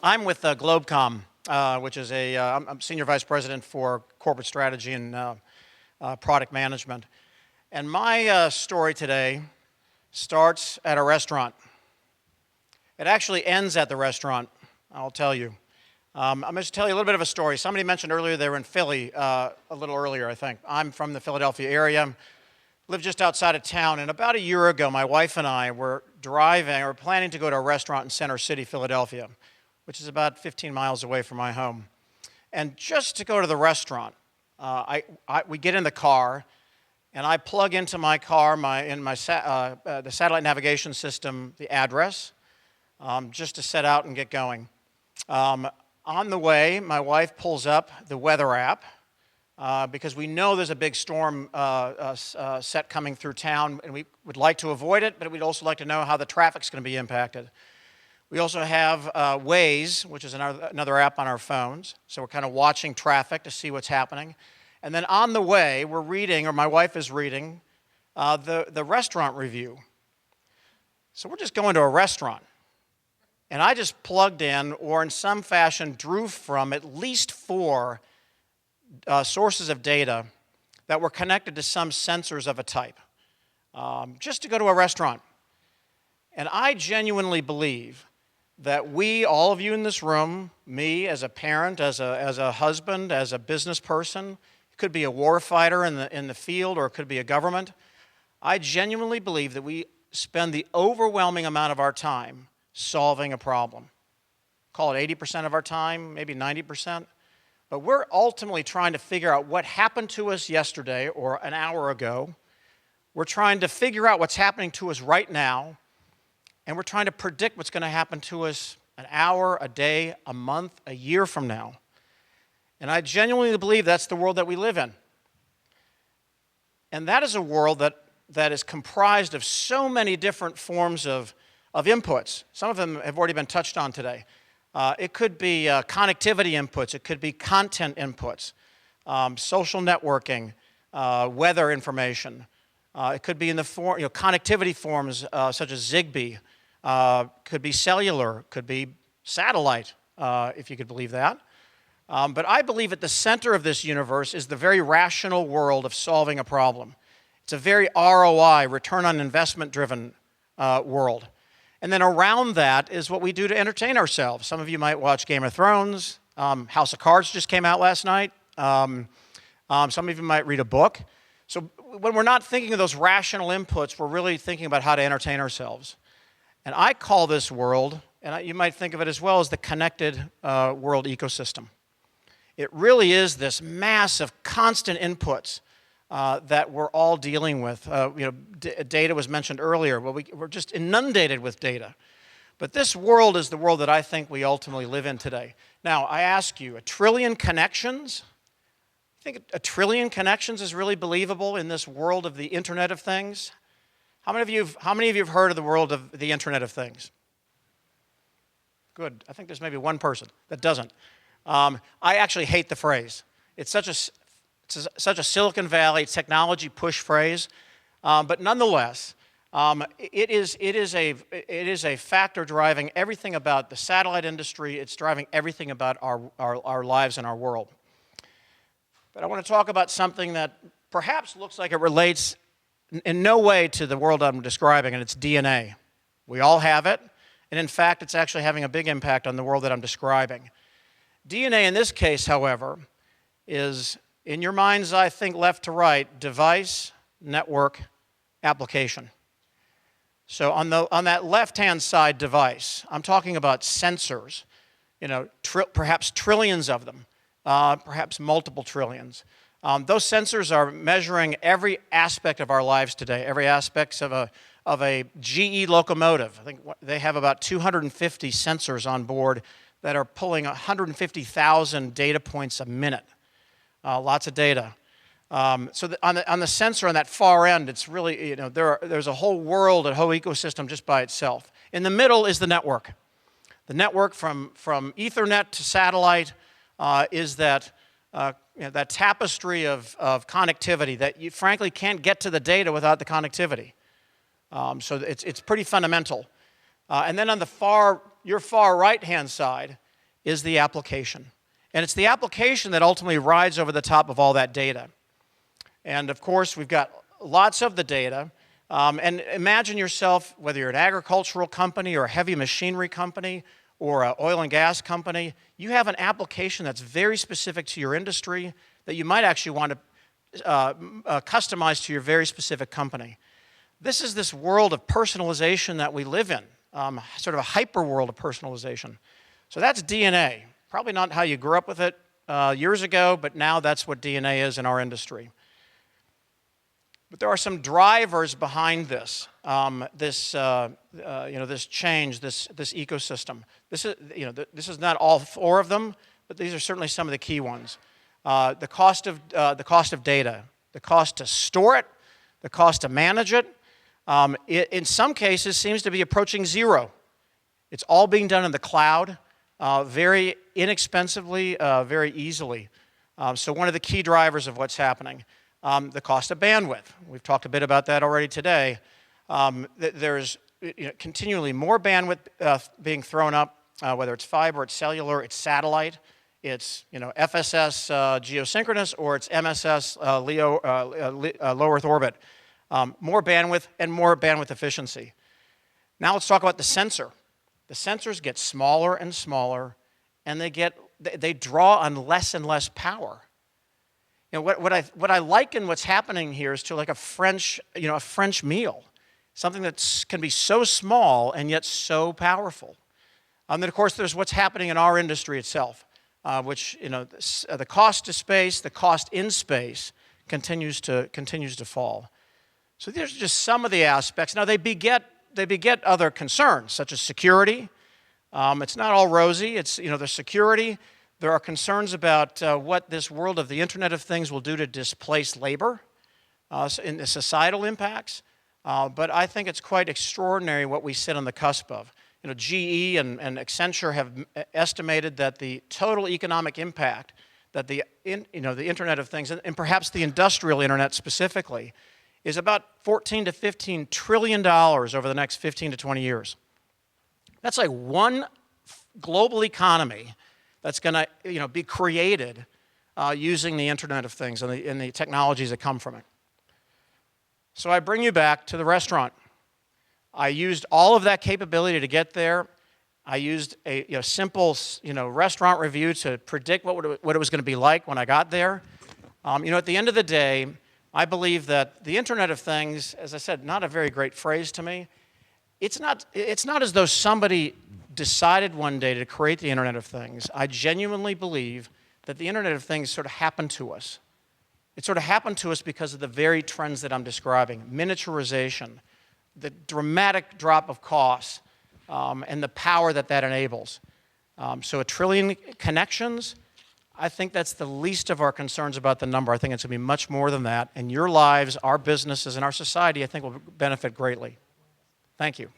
I'm with Globecom, which is I'm Senior Vice President for Corporate Strategy and Product Management. And my story today starts at a restaurant. It actually ends at the restaurant, I'll tell you. I'm going to tell you a little bit of a story. Somebody mentioned earlier they were in Philly, a little earlier, I think. I'm from the Philadelphia area, live just outside of town, and about a year ago, my wife and I were planning to go to a restaurant in Center City, Philadelphia, which is about 15 miles away from my home. And just to go to the restaurant, we get in the car, and I plug into my car, the satellite navigation system, the address, just to set out and get going. On the way, my wife pulls up the weather app, because we know there's a big storm set coming through town, and we would like to avoid it, but we'd also like to know how the traffic's going to be impacted. We also have Waze, which is another app on our phones, so we're kind of watching traffic to see what's happening. And then on the way, we're reading, or my wife is reading, the restaurant review. So we're just going to a restaurant. And I just plugged in, or in some fashion drew from at least 4 sources of data that were connected to some sensors of a type, just to go to a restaurant. And I genuinely believe that we, all of you in this room, me as a parent, as a husband, as a business person, it could be a war fighter in the field, or it could be a government, I genuinely believe that we spend the overwhelming amount of our time solving a problem. Call it 80% of our time, maybe 90%. But we're ultimately trying to figure out what happened to us yesterday or an hour ago. We're trying to figure out what's happening to us right now, and we're trying to predict what's going to happen to us an hour, a day, a month, a year from now. And I genuinely believe that's the world that we live in. And that is a world that is comprised of so many different forms of inputs. Some of them have already been touched on today. It could be connectivity inputs. It could be content inputs, social networking, weather information. It could be in the form, connectivity forms such as Zigbee. Could be cellular. Could be satellite, if you could believe that. But I believe at the center of this universe is the very rational world of solving a problem. It's a very ROI, return on investment driven world. And then around that is what we do to entertain ourselves. Some of you might watch Game of Thrones. House of Cards just came out last night. Some of you might read a book. So when we're not thinking of those rational inputs, we're really thinking about how to entertain ourselves. And I call this world, and you might think of it as well, as the connected world ecosystem. It really is this mass of constant inputs that we're all dealing with. Data was mentioned earlier. Well, we're just inundated with data. But this world is the world that I think we ultimately live in today. Now, I ask you, 1 trillion connections? You think 1 trillion connections is really believable in this world of the Internet of Things? How many of you have heard of the world of the Internet of Things? Good. I think there's maybe one person that doesn't. I actually hate the phrase. It's such a Silicon Valley technology push phrase, but nonetheless, it is a factor driving everything about the satellite industry. It's driving everything about our lives and our world. But I want to talk about something that perhaps looks like it relates in no way to the world I'm describing, and it's DNA. We all have it, and in fact, it's actually having a big impact on the world that I'm describing. DNA in this case, however, is, in your mind's eye, think left to right, device, network, application. So on that left-hand side, device, I'm talking about sensors, perhaps trillions of them, perhaps multiple trillions. Those sensors are measuring every aspect of our lives today, every aspect of a GE locomotive. I think they have about 250 sensors on board that are pulling 150,000 data points a minute. Lots of data. So on the sensor on that far end, it's really, there's a whole world, a whole ecosystem just by itself. In the middle is the network. The network from Ethernet to satellite is that tapestry of connectivity that you frankly can't get to the data without the connectivity. So it's pretty fundamental. And then on your far right-hand side is the application. And it's the application that ultimately rides over the top of all that data. And of course, we've got lots of the data. And imagine yourself, whether you're an agricultural company or a heavy machinery company or an oil and gas company, you have an application that's very specific to your industry that you might actually want to customize to your very specific company. This is this world of personalization that we live in, sort of a hyper world of personalization. So that's DNA. Probably not how you grew up with it years ago, but now that's what DNA is in our industry. But there are some drivers behind this, this change, this ecosystem. This is not all four of them, but these are certainly some of the key ones. The cost of data, the cost to store it, the cost to manage it. In some cases, seems to be approaching zero. It's all being done in the cloud, very inexpensively, very easily. So one of the key drivers of what's happening. The cost of bandwidth. We've talked a bit about that already today. There's continually more bandwidth being thrown up, whether it's fiber, it's cellular, it's satellite, it's FSS geosynchronous, or it's MSS low Earth orbit. More bandwidth and more bandwidth efficiency. Now let's talk about the sensor. The sensors get smaller and smaller, and they draw on less and less power. What I liken what's happening here is to like a French meal, something that can be so small and yet so powerful. And then of course there's what's happening in our industry itself, which the cost to space, the cost in space continues to fall. So these are just some of the aspects. Now they beget other concerns such as security. It's not all rosy. It's the security. There are concerns about what this world of the Internet of Things will do to displace labor in the societal impacts. But I think it's quite extraordinary what we sit on the cusp of. GE and Accenture have estimated that the total economic impact that the Internet of Things, and perhaps the industrial Internet specifically, is about $14 to $15 trillion over the next 15 to 20 years. That's like one global economy that's going to be created using the Internet of Things and the technologies that come from it. So I bring you back to the restaurant. I used all of that capability to get there. I used a simple restaurant review to predict what it was going to be like when I got there. At the end of the day, I believe that the Internet of Things, as I said, not a very great phrase to me. It's not as though somebody decided one day to create the Internet of Things. I genuinely believe that the Internet of Things sort of happened to us. It sort of happened to us because of the very trends that I'm describing. Miniaturization, the dramatic drop of costs, and the power that enables. So 1 trillion connections, I think that's the least of our concerns about the number. I think it's going to be much more than that. And your lives, our businesses, and our society, I think will benefit greatly. Thank you.